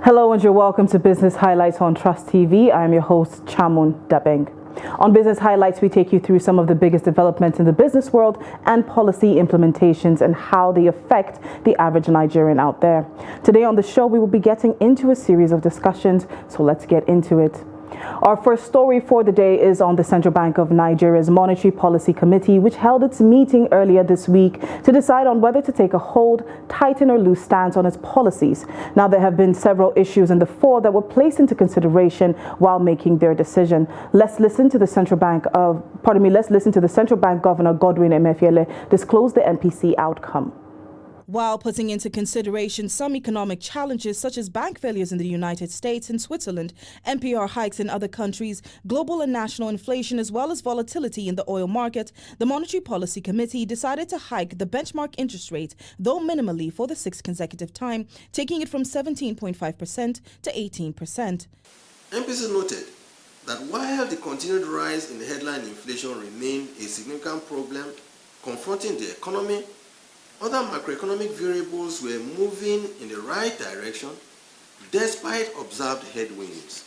Hello and you're welcome to Business Highlights on Trust TV. I'm your host, Chamun Dabeng. On Business Highlights, we take you through some of the biggest developments in the business world and policy implementations and how they affect the average Nigerian out there. Today on the show, we will be getting into a series of discussions, so let's get into it. Our first story for the day is on the Central Bank of Nigeria's Monetary Policy Committee, which held its meeting earlier this week to decide on whether to take a hold, tighten or loose stance on its policies. Now, there have been several issues in the fore that were placed into consideration while making their decision. Let's listen to the Central Bank Governor Godwin Emefiele disclose the MPC outcome. While putting into consideration some economic challenges such as bank failures in the United States and Switzerland, MPR hikes in other countries, global and national inflation, as well as volatility in the oil market, the Monetary Policy Committee decided to hike the benchmark interest rate, though minimally for the sixth consecutive time, taking it from 17.5% to 18%. MPC noted that while the continued rise in headline inflation remained a significant problem confronting the economy, other macroeconomic variables were moving in the right direction despite observed headwinds.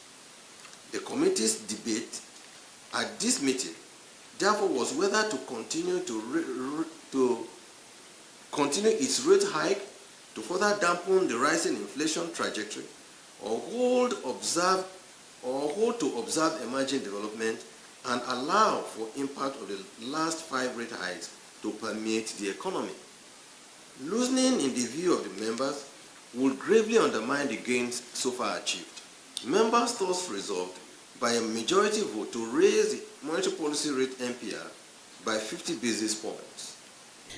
The committee's debate at this meeting therefore was whether to continue its rate hike to further dampen the rising inflation trajectory or hold to observe emerging development and allow for impact of the last 5 rate hikes to permeate the economy. Loosening in the view of the members would gravely undermine the gains so far achieved. Members thus resolved by a majority vote to raise the monetary policy rate MPR by 50 basis points.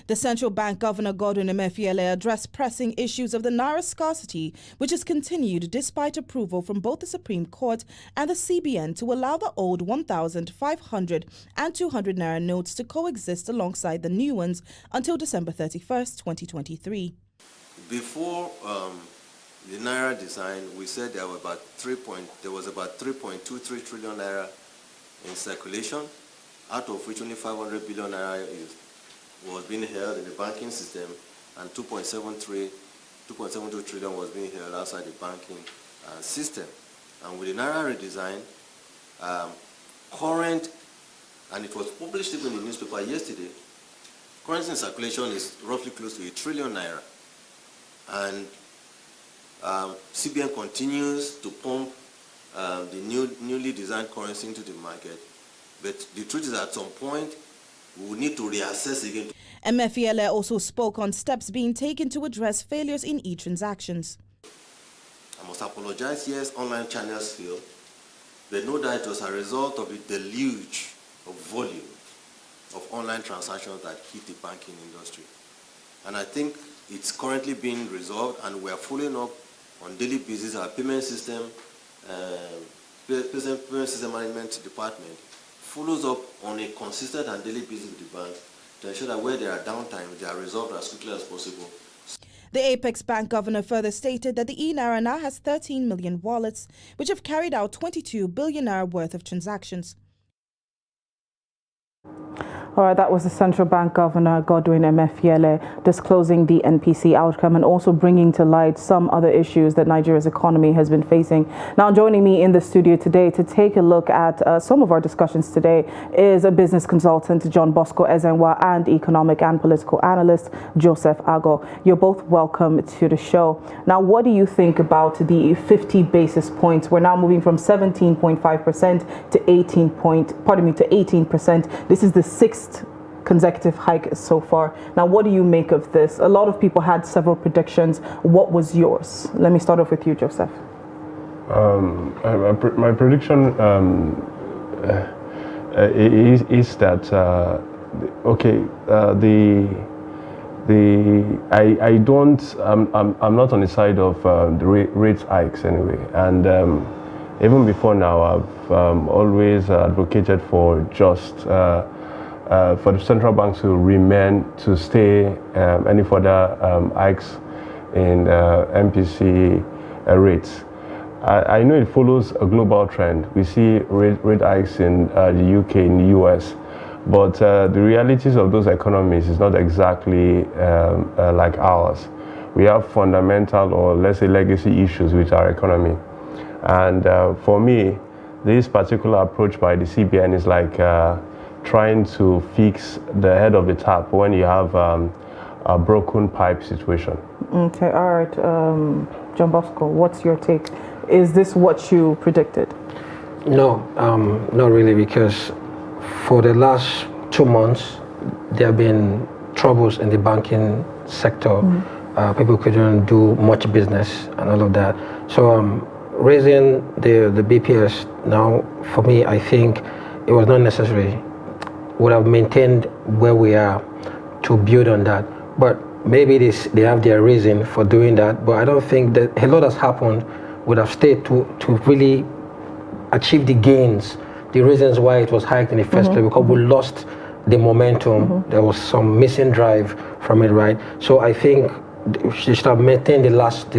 The Central Bank Governor Godwin Emefiele addressed pressing issues of the Naira scarcity, which has continued despite approval from both the Supreme Court and the CBN to allow the old 1,500 and 200 Naira notes to coexist alongside the new ones until December 31st, 2023. Before the Naira design, we said there was about 3.23 trillion Naira in circulation, out of which only 500 billion Naira was being held in the banking system, and 2.72 trillion was being held outside the banking system. And with the Naira redesign, current, and it was published even in the newspaper yesterday, currency in circulation is roughly close to 1 trillion Naira. And CBN continues to pump the newly designed currency into the market. But the truth is, at some point, we will need to reassess again. Emefiele also spoke on steps being taken to address failures in e-transactions. I must apologize, yes, online channels failed, but no doubt it was a result of the deluge of volume of online transactions that hit the banking industry. And I think it's currently being resolved, and we are following up on daily basis. Our payment system management department follows up on a consistent and daily basis with the bank to ensure that where there are downtime, they are resolved as quickly as possible. The Apex Bank governor further stated that the e-Naira now has 13 million wallets, which have carried out 22 billion Naira worth of transactions. All right, that was the Central Bank Governor Godwin Emefiele disclosing the NPC outcome and also bringing to light some other issues that Nigeria's economy has been facing. Now, joining me in the studio today to take a look at some of our discussions today is a business consultant, John Bosco Ezenwa, and economic and political analyst, Joseph Ago. You're both welcome to the show. Now, what do you think about the 50 basis points? We're now moving from 17.5% to 18%. This is the sixth consecutive hike so far. Now, what do you make of this? A lot of people had several predictions. What was yours? Let me start off with you, Joseph. My prediction is that I'm not on the side of the rate hikes anyway, and even before now I've always advocated for just for the central bank to stay any further hikes in MPC rates. I know it follows a global trend. We see rate hikes in the UK, in the US, but the realities of those economies is not exactly like ours. we have fundamental, or let's say legacy issues with our economy. And for me, this particular approach by the CBN is like trying to fix the head of the tap when you have a broken pipe situation. Okay, all right. John Bosco, what's your take? Is this what you predicted? No, not really, because for the last 2 months, there have been troubles in the banking sector. People couldn't do much business and all of that. So raising the BPS now, for me, I think it was not necessary. Would have maintained where we are to build on that. But maybe they have their reason for doing that. But I don't think that a lot has happened would have stayed to really achieve the gains, the reasons why it was hiked in the first place, because we lost the momentum. There was some missing drive from it, right? So I think they should have maintained the last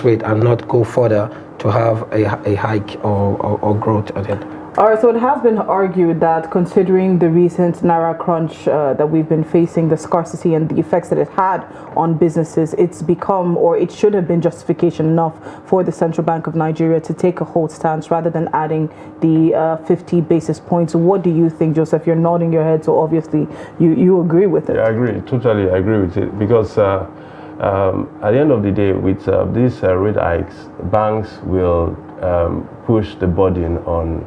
rate and not go further to have a hike or growth on it. All right, so it has been argued that considering the recent Naira crunch that we've been facing, the scarcity and the effects that it had on businesses, it's become, or it should have been justification enough for the Central Bank of Nigeria to take a hold stance rather than adding the 50 basis points. What do you think, Joseph? You're nodding your head, so obviously you agree with it. Yeah, I agree. Totally agree with it. Because at the end of the day, with these rate hikes, banks will push the burden on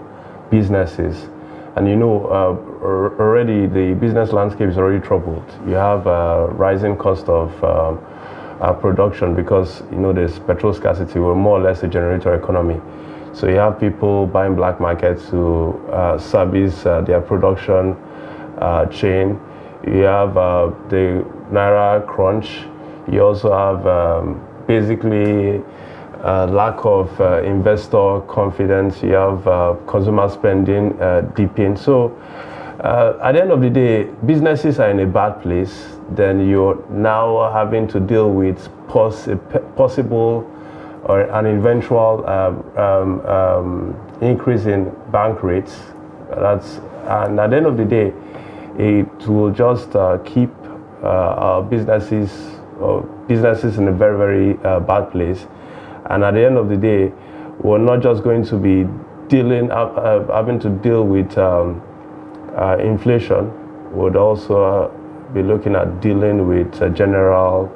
businesses, and already the business landscape is already troubled. You have rising cost of production because there's petrol scarcity. We're more or less a generator economy, so you have people buying black markets to service their production chain. You have the Naira crunch. You also have basically lack of investor confidence. You have consumer spending dipping. So at the end of the day, businesses are in a bad place. Then you're now having to deal with possible or an eventual increase in bank rates. And at the end of the day, it will just keep our businesses in a very, very bad place. And at the end of the day, we're not just going to be having to deal with inflation. We'd also be looking at dealing with general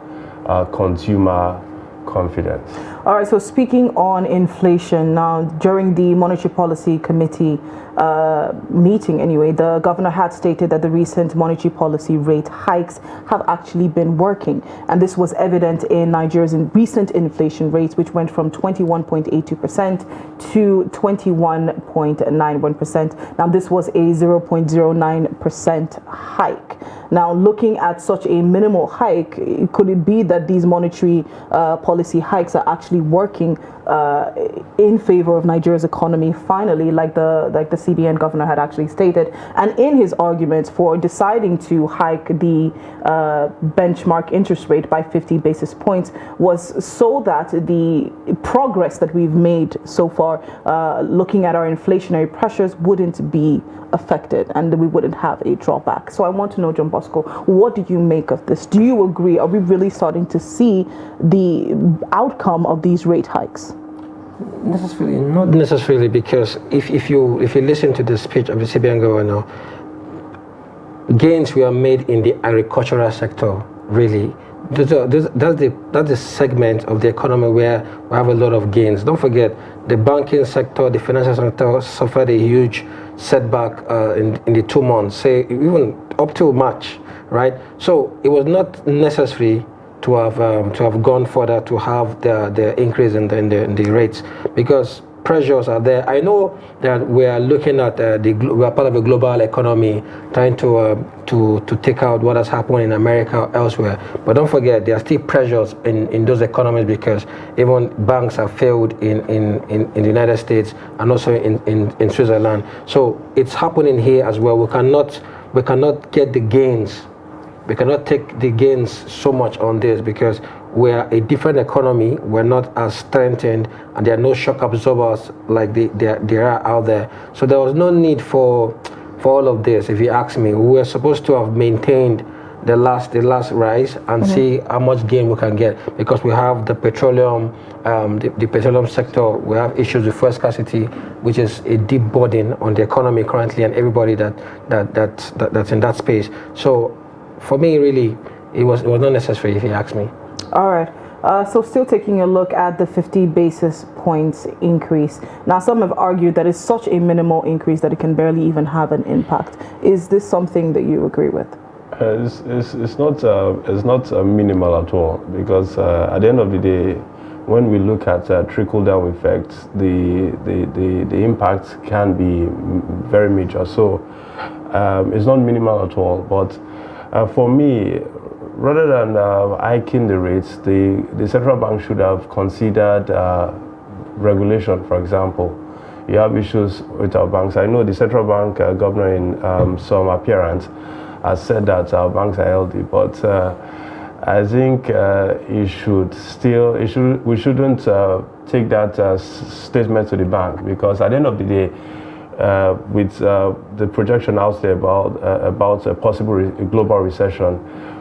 consumer confidence. All right, so speaking on inflation now, during the Monetary Policy Committee meeting anyway, the governor had stated that the recent monetary policy rate hikes have actually been working. And this was evident in Nigeria's recent inflation rates, which went from 21.82% to 21.91%. Now, this was a 0.09% hike. Now, looking at such a minimal hike, could it be that these monetary policy hikes are actually working in favor of Nigeria's economy finally, like the CBN governor had actually stated? And in his arguments for deciding to hike the benchmark interest rate by 50 basis points was so that the progress that we've made so far, looking at our inflationary pressures, wouldn't be affected and we wouldn't have a drawback. So I want to know, John Bosco, what do you make of this? Do you agree? Are we really starting to see the outcome of these rate hikes? Necessarily, not necessarily, because if you listen to the speech of the CBN governor, gains were made in the agricultural sector, really. That's the segment of the economy where we have a lot of gains. Don't forget, the banking sector, the financial sector suffered a huge setback in the 2 months, say even up to March, right? So it was not necessary to have gone further to have the increase in the rates, because pressures are there. I know that we are looking at we are part of a global economy, trying to take out what has happened in America or elsewhere. But don't forget, there are still pressures in those economies, because even banks have failed in the United States and also in Switzerland. So it's happening here as well. We cannot get the gains. We cannot take the gains so much on this, because we're a different economy. We're not as strengthened, and there are no shock absorbers like there are out there. So there was no need for all of this, if you ask me. We were supposed to have maintained the last rise and see how much gain we can get, because we have the petroleum, the petroleum sector. We have issues with fuel scarcity, which is a deep burden on the economy currently and everybody that's in that space. So for me, really, it was not necessary, if you ask me. All right. So still taking a look at the 50 basis points increase. Now, some have argued that it's such a minimal increase that it can barely even have an impact. Is this something that you agree with? It's not minimal at all, because at the end of the day, when we look at trickle-down effects, the impact can be very major. So it's not minimal at all. But for me, rather than hiking the rates, the central bank should have considered regulation. For example, you have issues with our banks. I know the central bank governor in some appearance has said that our banks are healthy, but I think we shouldn't take that statement to the bank, because at the end of the day, with the projection out there about a possible global recession,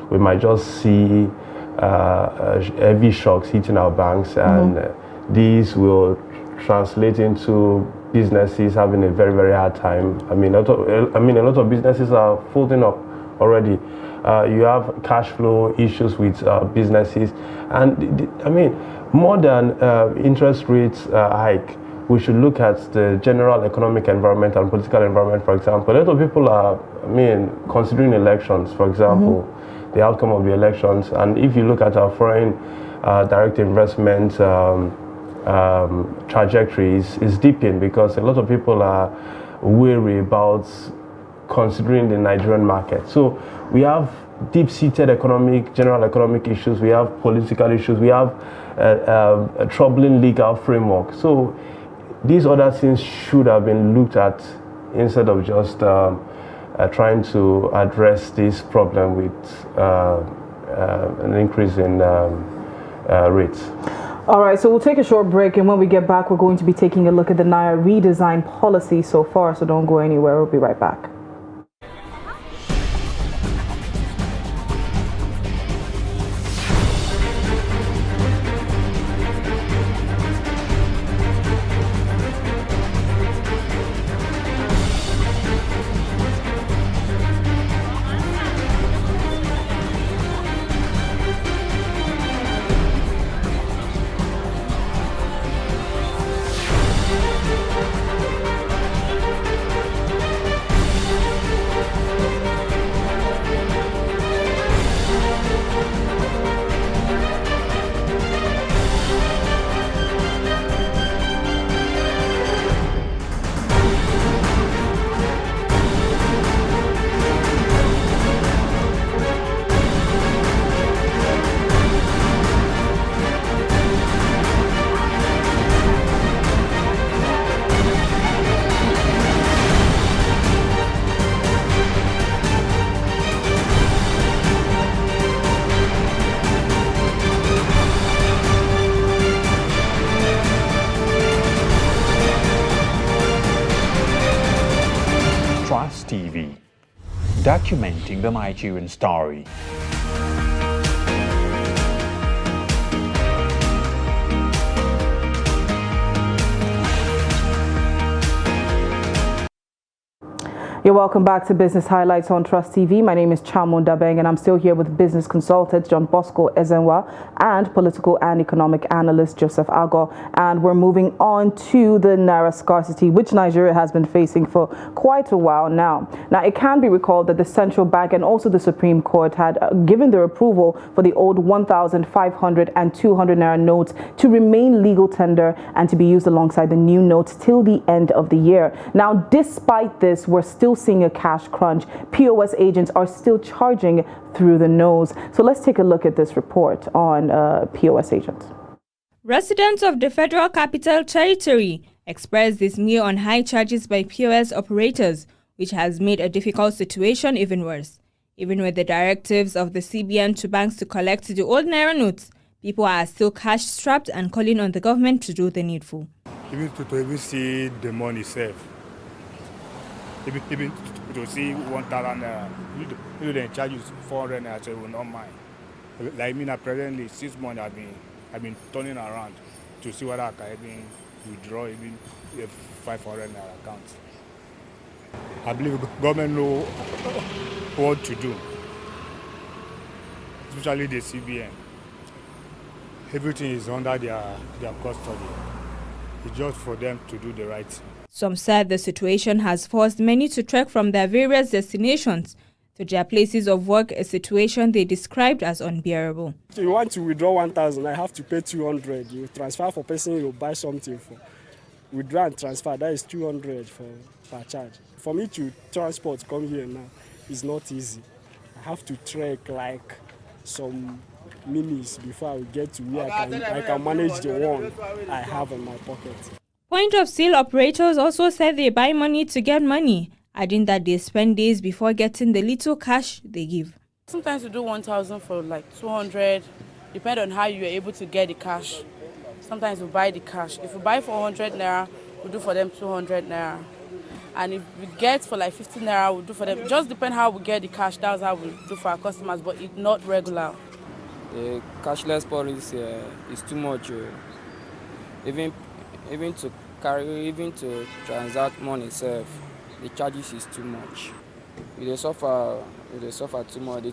we might just see heavy shocks hitting our banks, and these will translate into businesses having a very, very hard time. I mean, a lot of businesses are folding up already. You have cash flow issues with businesses, and more than interest rates hike, we should look at the general economic environment and political environment. For example, a lot of people are, considering elections, for example, the outcome of the elections. And if you look at our foreign direct investment trajectories, is dipping, because a lot of people are wary about considering the Nigerian market. So we have deep-seated general economic issues, we have political issues, we have a troubling legal framework. So these other things should have been looked at instead of just trying to address this problem with an increase in rates. All right, so we'll take a short break, and when we get back, we're going to be taking a look at the Naira redesign policy so far, so don't go anywhere. We'll be right back. TV, documenting the Nigerian story. You're welcome back to Business Highlights on Trust TV. My name is Chamon Dabeng, and I'm still here with business consultant John Bosco Ezenwa and political and economic analyst Joseph Ago. And we're moving on to the Naira scarcity, which Nigeria has been facing for quite a while now. Now, it can be recalled that the central bank and also the Supreme Court had given their approval for the old 1,500 and 200 Naira notes to remain legal tender and to be used alongside the new notes till the end of the year. Now, despite this, we're still seeing a cash crunch. POS agents are still charging through the nose. So let's take a look at this report on POS agents. Residents of the Federal Capital Territory expressed dismay on high charges by POS operators, which has made a difficult situation even worse. Even with the directives of the CBN to banks to collect the old Naira notes, people are still cash-strapped and calling on the government to do the needful. Even to even see the money safe. even to see 1,000 naira. You then charge you 400 naira, so you will not mind. Like me now, presently 6 months I've been turning around to see whether I can even withdraw even a 500 naira account. I believe government know what to do, especially the CBN. Everything is under their custody. It's just for them to do the right thing. Some said the situation has forced many to trek from their various destinations to their places of work, a situation they described as unbearable. If you want to withdraw 1,000, I have to pay 200. You transfer for person you buy something for. Withdraw and transfer, that is 200 per charge. For me to transport come here now is not easy. I have to trek like some minutes before I will get to where I can manage the one I have in my pocket. Point of sale operators also said they buy money to get money, adding that they spend days before getting the little cash they give. Sometimes we do 1,000 for like 200, depend on how you are able to get the cash. Sometimes we buy the cash. If we buy for 100 naira, we do for them 200 naira. And if we get for like 50 naira, we do for them. Just depend how we get the cash. That's how we do for our customers, but it's not regular. The cashless policy is too much. Even to transact money itself, the charges is too much. They suffer too much. The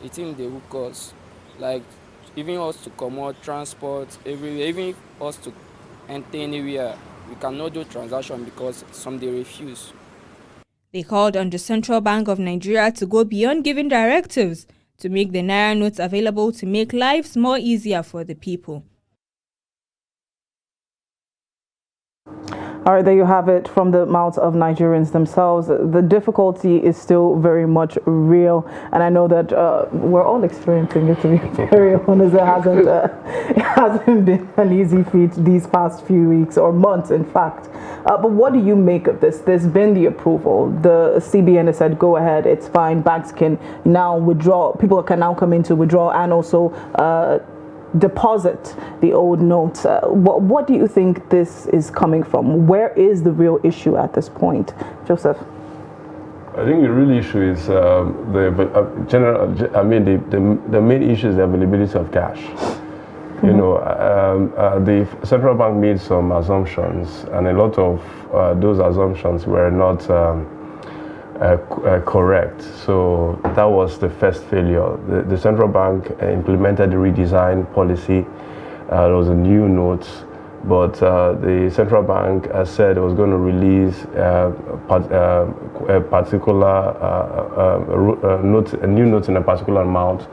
thing they hook us, like even us to commode transport, even us to enter anywhere, we cannot do transaction because some they refuse. They called on the Central Bank of Nigeria to go beyond giving directives to make the Naira notes available to make lives more easier for the people. All right, there you have it from the mouths of Nigerians themselves. The difficulty is still very much real, and I know that we're all experiencing it, to be very honest. It hasn't been an easy feat these past few weeks or months, in fact. But what do you make of this? There's been the approval. The CBN has said, go ahead, it's fine. Banks can now withdraw. People can now come in to withdraw and also deposit the old notes. What do you think this is coming from? Where is the real issue at this point, Joseph? I think the real issue is the main issue is the availability of cash. Mm-hmm. You know, the central bank made some assumptions, and a lot of those assumptions were not correct. So that was the first failure. The central bank implemented the redesign policy. There was a new note, but the central bank said it was going to release a particular a new note in a particular amount,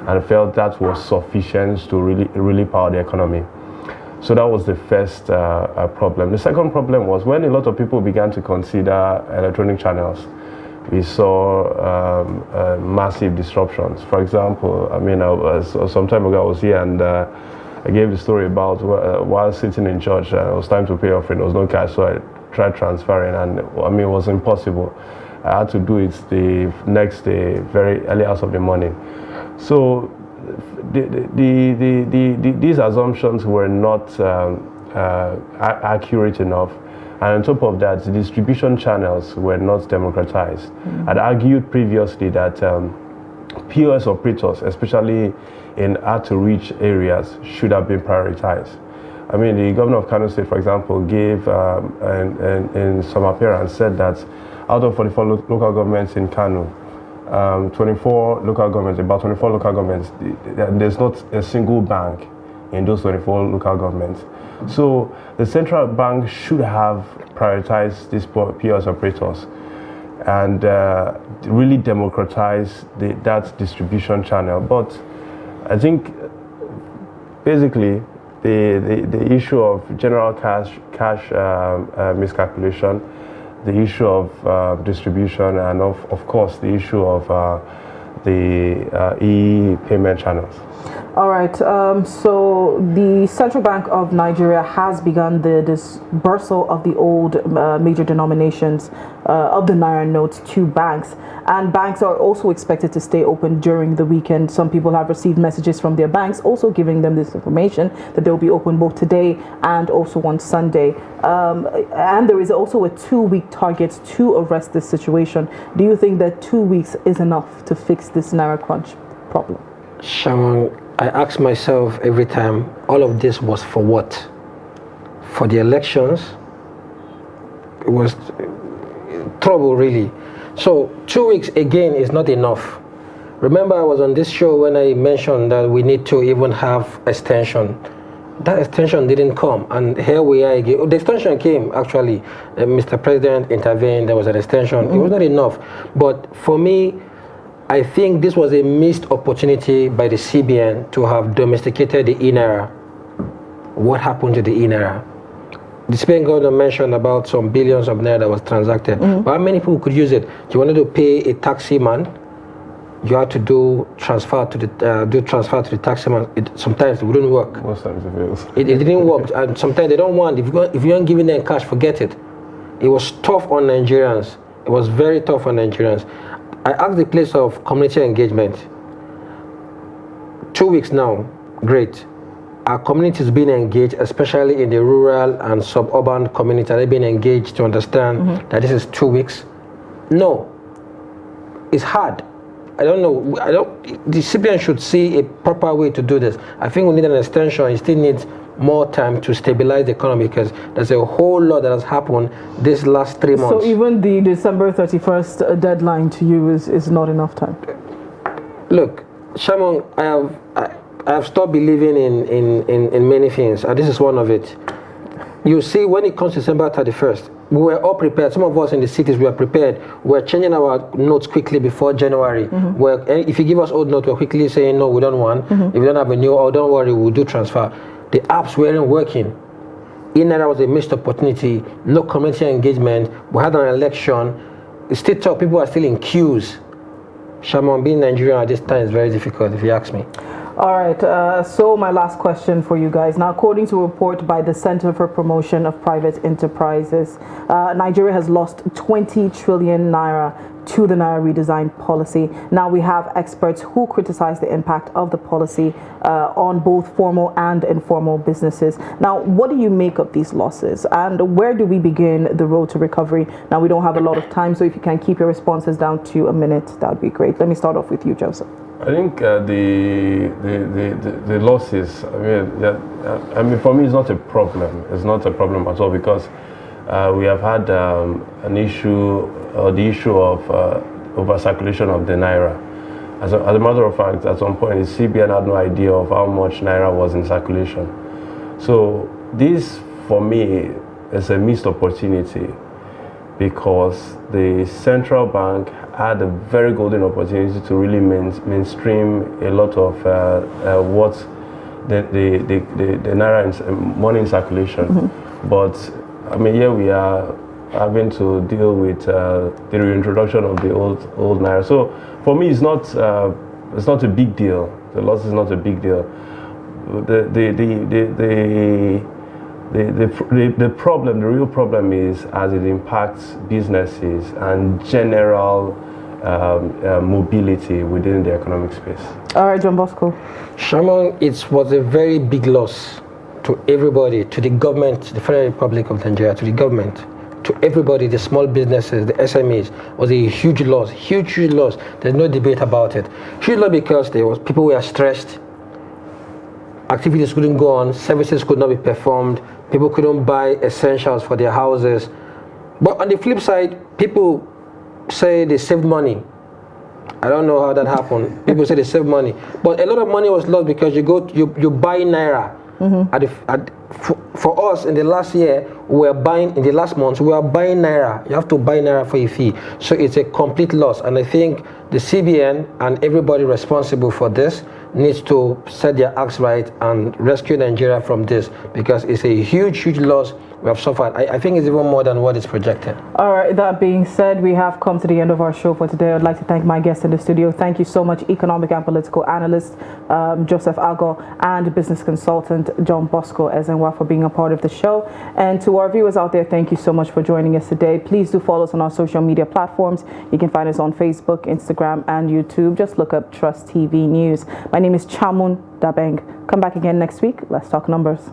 and felt that was sufficient to really power the economy. So that was the first problem. The second problem was when a lot of people began to consider electronic channels. We saw massive disruptions. For example, I mean, some time ago I was here and I gave the story about while sitting in church, it was time to pay offering, there was no cash, so I tried transferring, and I mean, it was impossible. I had to do it the next day, very early hours of the morning. So these assumptions were not accurate enough. And on top of that, the distribution channels were not democratized. Mm-hmm. I'd argued previously that POS operators, especially in hard-to-reach areas, should have been prioritized. I mean, the governor of Kano State, for example, gave in some appearance said that out of 44 local governments in Kano, 24 local governments, about 24 local governments, there's not a single bank in those 24 local governments. So the central bank should have prioritized these POS operators and really democratize that distribution channel. But I think basically the issue of general cash miscalculation, the issue of distribution, and of course the issue of the e-payment channels. All right. So the Central Bank of Nigeria has begun the dispersal of the old major denominations of the Naira notes to banks. And banks are also expected to stay open during the weekend. Some people have received messages from their banks also giving them this information that they'll be open both today and also on Sunday. And there is also a 2-week target to arrest this situation. Do you think that 2 weeks is enough to fix this Naira crunch problem? Shaman, I ask myself every time, all of this was for what? For the elections? It was trouble, really. So 2 weeks again is not enough. Remember, I was on this show when I mentioned that we need to even have extension. That extension didn't come, and here we are again. Oh, the extension came, actually. Mr. President intervened, there was an extension. It was not enough. But for me, I think this was a missed opportunity by the CBN to have domesticated the e-Naira. What happened to the e-Naira? The Spain government mentioned about some billions of naira that was transacted. But how many people could use it? You wanted to pay a taxi man, you had to do transfer to the taxi man. Sometimes it wouldn't work. Most times it fails. It didn't work, and sometimes they don't want. If you aren't giving them cash, forget it. It was tough on Nigerians. It was very tough on Nigerians. I asked the place of community engagement. 2 weeks now, great. Our community is being engaged, especially in the rural and suburban community. They've been engaged to understand that this is 2 weeks. No, it's hard. I don't know. The CBN should see a proper way to do this. I think we need an extension. It still needs more time to stabilize the economy because there's a whole lot that has happened this last 3 months. So even the December 31st deadline to you is not enough time? Look, Shaman, I have stopped believing in many things, and this is one of it. You see, when it comes to December 31st, we were all prepared. Some of us in the cities, we were prepared. We were changing our notes quickly before January. If you give us old notes, we're quickly saying, no, we don't want. If we don't have a new, oh, don't worry, we'll do transfer. The apps weren't working. e-Naira was a missed opportunity. No community engagement. We had an election. It's still tough. People are still in queues. Shaman, being Nigerian at this time is very difficult, if you ask me. All right, so my last question for you guys. Now, according to a report by the Center for Promotion of Private Enterprises, Nigeria has lost 20 trillion naira to the Naira redesign policy. Now, we have experts who criticize the impact of the policy on both formal and informal businesses. Now, what do you make of these losses, and where do we begin the road to recovery? Now, we don't have a lot of time, so if you can keep your responses down to a minute, that would be great. Let me start off with you, Joseph. I think the losses. I mean, for me, it's not a problem. It's not a problem at all because we have had an issue, the issue of over circulation of the naira. As a matter of fact, at some point, the CBN had no idea of how much naira was in circulation. So this, for me, is a missed opportunity because the central bank had a very golden opportunity to really mainstream a lot of what the naira money in circulation. But I mean, here we are having to deal with the reintroduction of the old naira. So for me, it's not a big deal. The loss is not a big deal. The problem, the real problem is as it impacts businesses and general mobility within the economic space. All right, John Bosco. Shaman, it was a very big loss to everybody, to the government, the Federal Republic of Nigeria, to the government, to everybody, the small businesses, the SMEs, was a huge loss, huge loss. There's no debate about it. Huge loss because people were stressed, activities couldn't go on, services could not be performed, people couldn't buy essentials for their houses. But on the flip side, people say they saved money. I don't know how that happened. People say they saved money. But a lot of money was lost because you buy naira. For us in the last year, in the last month, we were buying naira. You have to buy naira for a fee. So it's a complete loss. And I think the CBN and everybody responsible for this needs to set their acts right and rescue Nigeria from this because it's a huge loss we have suffered. I think it's even more than what is projected. All right, that being said, we have come to the end of our show for today. I'd like to thank my guests in the studio. Thank you so much, economic and political analyst Joseph Ago and business consultant John Bosco Ezenwa, for being a part of the show. And to our viewers out there, thank you so much for joining us today. Please do follow us on our social media platforms. You can find us on Facebook, Instagram, and YouTube. Just look up Trust TV News. My name is Chamun Dabeng. Come back again next week. Let's talk numbers.